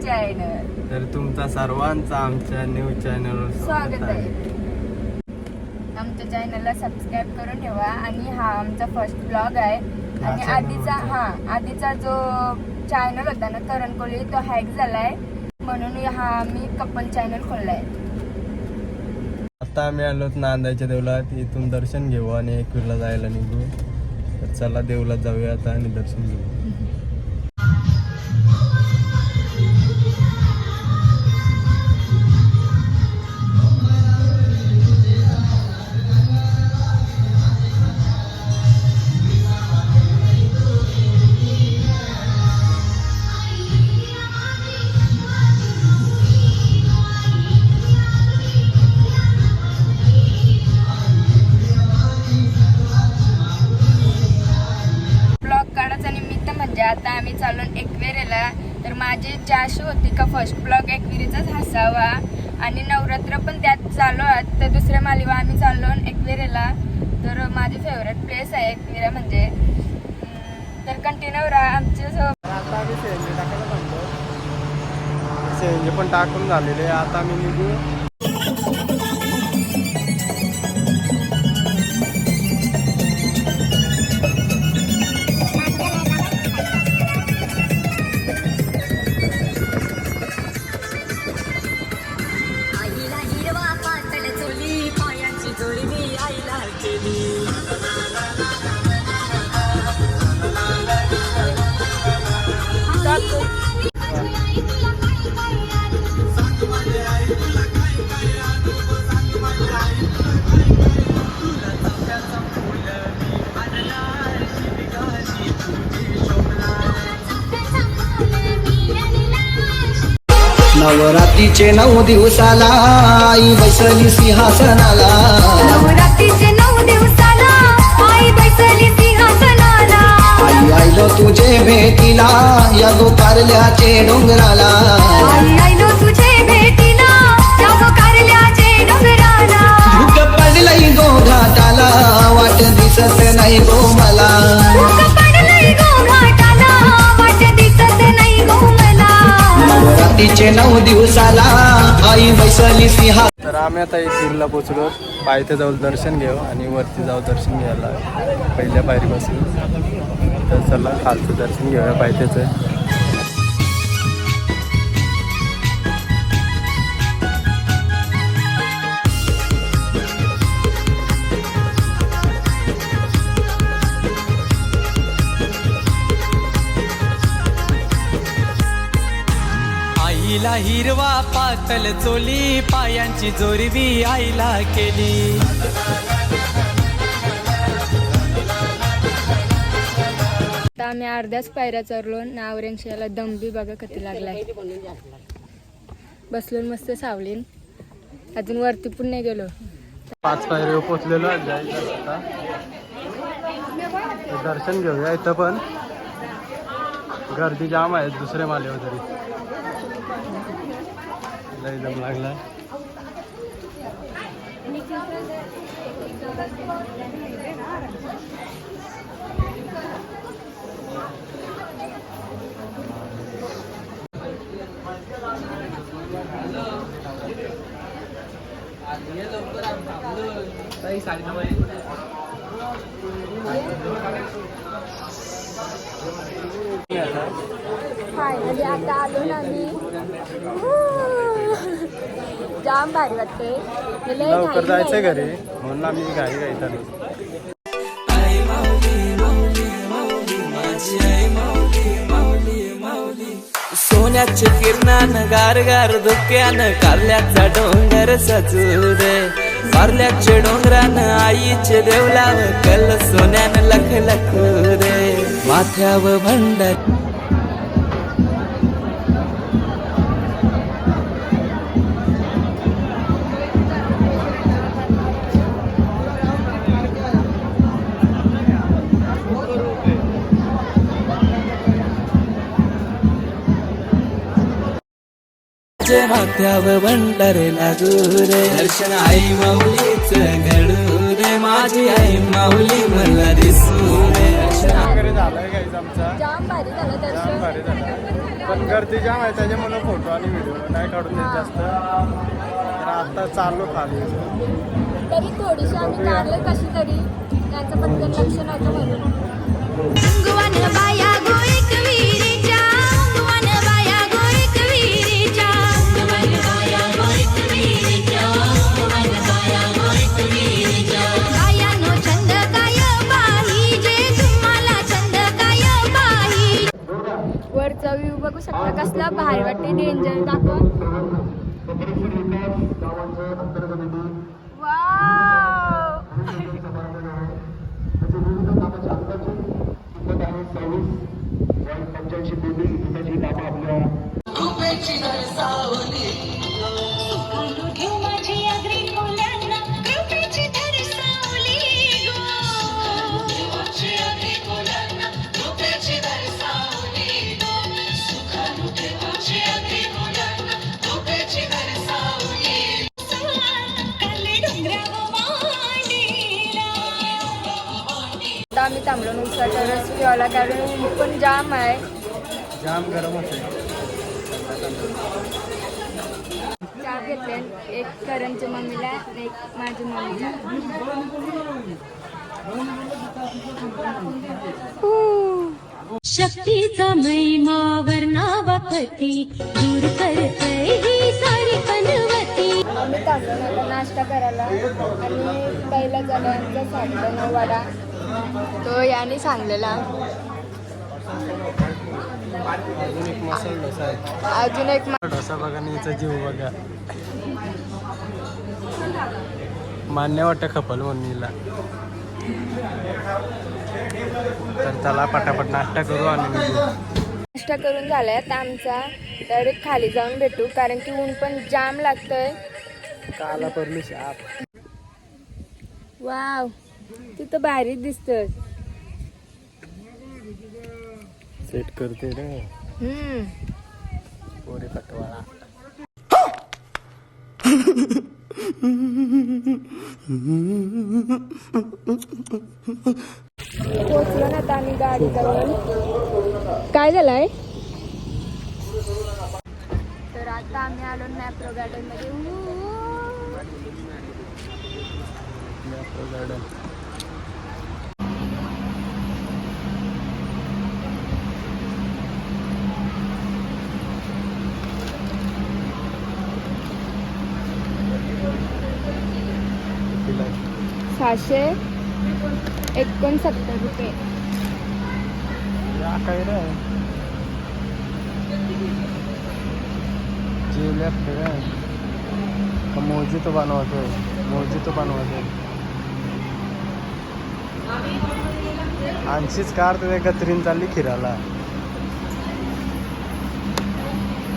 Channel. तर तुमचा सर्वांचा आमच्या न्यूज चॅनलवर स्वागत आहे. आमच्या चॅनलला सबस्क्राईब करून ठेवा. आणि हा आमचा फर्स्ट ब्लॉग आहे. आणि आधीचा जो चॅनल होता ना करण कोहली, तो हॅक झालाय, म्हणून हा आम्ही कपल चॅनल खोललाय. आता आम्ही आलोत नांदायच्या देवळात. इथून दर्शन घेऊ आणि एकवीरला जायला निघू. तर चला देवळात जाऊया आता आणि दर्शन घेऊ. आता आम्ही चाललो एकविरेला. तर माझी इच्छा अशी होती का फर्स्ट ब्लॉग एकविरेचाच हसावा आणि नवरात्र पण त्यात चालू आहेत. तर दुसऱ्या मालिवा आम्ही चाललो एकविरेला. तर माझी फेवरेट प्लेस आहे एकविरा म्हणजे. तर कंटिन्यू राहा आमच्यासोबत. आता आम्ही सीएनजी टाकायला थांबलो. सीएनजी पण टाकून झालेले. आता आम्ही निघू. नवरात्रीचे 9 दिवसाला आई बसली सिंहासनाला. नवरात्रीचे 9 दिवसाला आई बसली सिंहासनाला. आई आईलो तुझे भेटीला या गोकारल्याचे डोंगराला. आई आईलो तुझे भेटीला या गोकारल्याचे डोंगराला. धुक पडलंय गो घाटाला वाट दिसत नाही गो मला. धुक पडलंय गो घाटाला वाट दिसत नाही गो मला. नवरात्रीचे 9 दिवसाला आई बसली सिंहा. तर आम्ही आता एकवीरला पोचलो. पायथ्या जाऊ दर्शन घेऊ आणि वरती जाऊ दर्शन घ्यायला पहिल्या पायरीपासून. तर चला खालचं दर्शन घेऊया पायथ्याचं. आईला हिरवा पातल चोली पायांची जोरवी आईला केली. आता आम्ही अर्ध्याच पायऱ्या चरलो. नावरेंशाला दमबी बघा किती लागलाय. बसलो मस्त सावलीन. अजून वरती पण नाही गेलो. 5 पायऱ्या पोचलेलो. जायचं आता दर्शन घेऊया. इथं पण गर्दी जाम आहे. दुसऱ्या मालेवर तरी लय दम लागला. फायनली आता आलो ना मी. जाम भारी वाटते. लवकर जायचंय घरी म्हणून आम्ही घाई घाईत आलो. सोन्याचे किरणान गार गार धुक्यानं कारल्याचा डोंगर सजू दे. कारल्याचे डोंगरान आईचे देवलाव कल सोन्यानं लख लख रे. माथ्यावर भंडार माथ्यावर भंडारे लागू रे. दर्शन आई माऊलीच घडू रे. माझी आई माऊली मला दिसू रे. झालाय गाईज आमचा. जाम भारी झालं जाम दर्शन. भारी झाला पण गर्दी जाम आहे त्याच्यामुळे फोटो आणि व्हिडिओ नाही काढून देत जास्त. तर आता चाललो खाली. तरी थोडीशी आम्ही काढले कशी तरी त्यांचं पटकन लक्ष नव्हतं म्हणून. अंगवान बाया गोईक विहिरीच्या अंगवान बाया गोईक विहिरीच्या अंगवान बाया गोईक विहिरीच्या अंगवान बाया गोईक विहिरीच्या बायानो छंद काय पाहिजे तुम्हाला छंद काय पाहिजे. वरचा व्ह्यू बघू शकता कसला भारी वाटते. डेंजर दाखव. वाव घेऊ माझी अग्री मुलांना कृपेची धर सावली गो. देवाची अग्री मुलांना कृपेची धर सावली गो. सुखानु देवाची अग्री मुलांना कृपेची धर सावली. काले डोंगराव मांडीला. आता आम्ही थांबलो उसाचा रस पिवायला कारण ऊन पण जाम आहे. जाम गरम होते. चहा घेतले एक करणच्या मम्मीला एक माझ्या मम्मीला. शक्तीचा महिमा वर्णावापती दूर करतय ही सारी पनवती. आम्ही थांबलो आता नाश्ता करायला आणि पहिला झाला आमचा साबुदाणा वडा. तो याने सांगलेला. अजून एक मसाला डोसा आहे. अजून एक डोसा बघा आणि हिचा जीव बघा. मान्य वाटतं खपल म्हणून हिला. तर चला पटापट नाश्ता करू आणि निघू. नाश्ता करून झालाय आता आमचा. डायरेक्ट खाली जाऊन भेटू कारण की ऊन पण जाम लागतंय. काला पडली शाप. वाव तिथं भारी दिसतंय. सेट करते रे हम्म पोरे कटवाळा. पोचलो ना आता आम्ही गाडी करून. काय झालंय तर आता आम्ही आलो मॅप्रो गार्डन मध्ये. गार्डन ₹669. काय रे जी लेफ्ट रे का मोजी तो बनवतोय. मोजी तो बनवतोय. आणशीच कार तर गत्रीन चालली खिराला.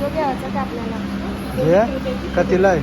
तो घ्यायचा का आपल्याला. हे कतीला आहे.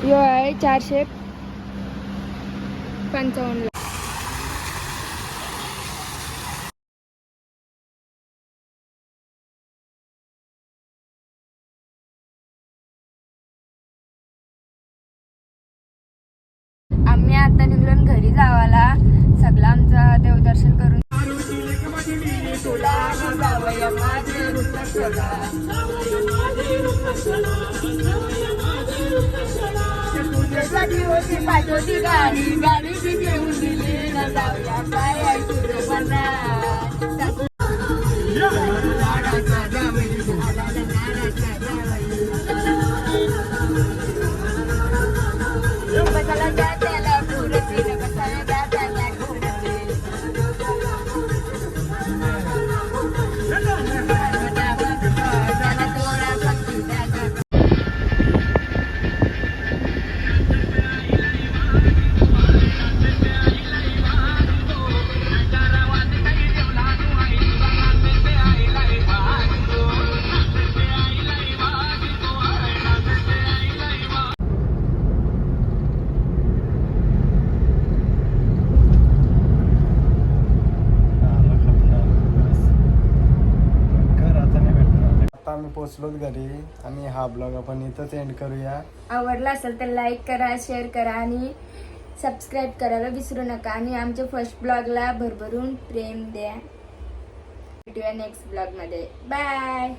यो आहे 455. आम्ही आता निघलो घरी जावाला. सगळं आमचं देवदर्शन करून तुला जावया माझे रूप सदा. तुझ्यासाठी होती पाठवती गाडी गाडी घेऊन दिली ना जाऊया काय तुझं बसायला द्या त्याला पुरती न बसायला द्या त्याला पुरती. आम्ही पोचलोच घरी आणि हा ब्लॉग आपण इथंच एंड करूया. आवडला असेल तर लाईक करा शेअर करा आणि सबस्क्राईब करायला विसरू नका आणि आमच्या फर्स्ट ब्लॉगला भरभरून प्रेम द्या. भेटूया नेक्स्ट ब्लॉगमध्ये. बाय.